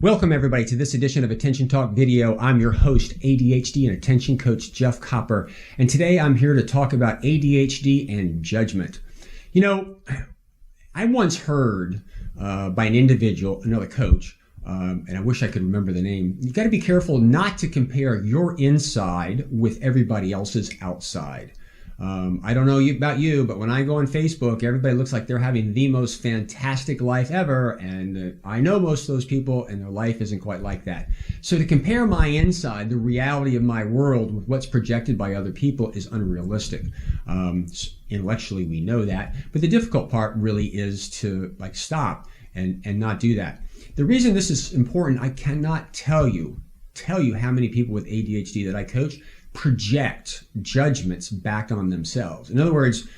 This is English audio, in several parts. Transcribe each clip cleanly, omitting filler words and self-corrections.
Welcome everybody to this edition of Attention Talk Video. I'm your host, ADHD and Attention Coach Jeff Copper, and today I'm here to talk about ADHD and judgment. You know, I once heard by an individual, another coach, and I wish I could remember the name, you got to be careful not to compare your inside with everybody else's outside. I don't know about you, but when I go on Facebook, everybody looks like they're having the most fantastic life ever, and I know most of those people, and their life isn't quite like that. So to compare my inside, the reality of my world, with what's projected by other people is unrealistic. Intellectually, we know that, but the difficult part really is to stop and not do that. The reason this is important, I cannot tell you how many people with ADHD that I coach project judgments back on themselves. In other words,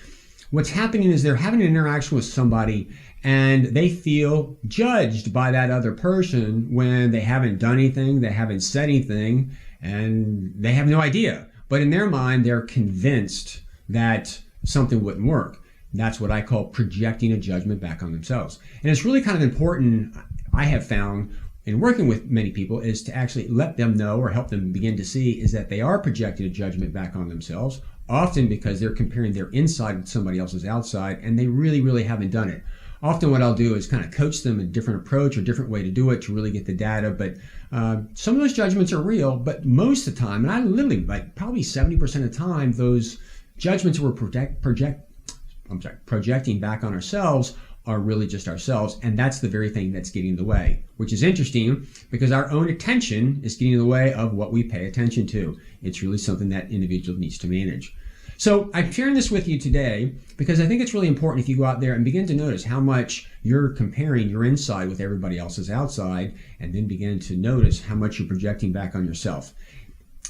what's happening is they're having an interaction with somebody and they feel judged by that other person when they haven't done anything, they haven't said anything, and they have no idea. But in their mind, they're convinced that something wouldn't work. That's what I call projecting a judgment back on themselves. And it's really kind of important, I have found, in working with many people, is to actually let them know or help them begin to see is that they are projecting a judgment back on themselves, often because they're comparing their inside with somebody else's outside, and they really haven't done it. Often what I'll do is kind of coach them a different approach or different way to do it to really get the data, but some of those judgments are real, but most of the time, and I literally, probably 70% of the time, those judgments we're projecting back on ourselves are really just ourselves, and that's the very thing that's getting in the way, which is interesting because our own attention is getting in the way of what we pay attention to. It's really something that individual needs to manage. So I'm sharing this with you today because I think it's really important if you go out there and begin to notice how much you're comparing your inside with everybody else's outside, and then begin to notice how much you're projecting back on yourself.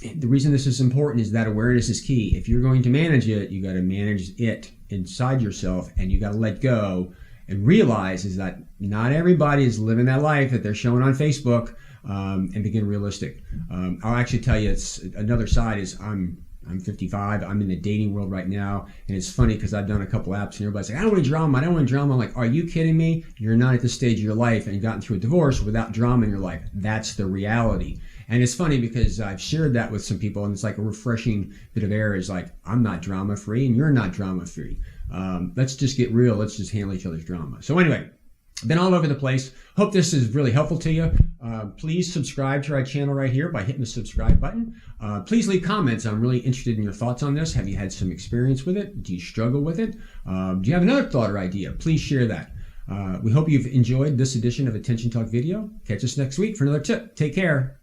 The reason this is important is that awareness is key. If you're going to manage it, you got to manage it inside yourself, and you got to let go and realize is that not everybody is living that life that they're showing on Facebook, and begin realistic. I'll actually tell you, it's another side is I'm 55. I'm in the dating world right now, and it's funny because I've done a couple apps and everybody's like, I don't want drama. I'm like, are you kidding me? You're not at this stage of your life and you've gotten through a divorce without drama in your life. That's the reality. And it's funny because I've shared that with some people, and it's like a refreshing bit of air. Is like, I'm not drama free and you're not drama free. Let's just get real. Let's just handle each other's drama. So anyway, been all over the place. Hope this is really helpful to you. Please subscribe to our channel right here by hitting the subscribe button. Please leave comments. I'm really interested in your thoughts on this. Have you had some experience with it? Do you struggle with it? Do you have another thought or idea? Please share that. We hope you've enjoyed this edition of Attention Talk Video. Catch us next week for another tip. Take care.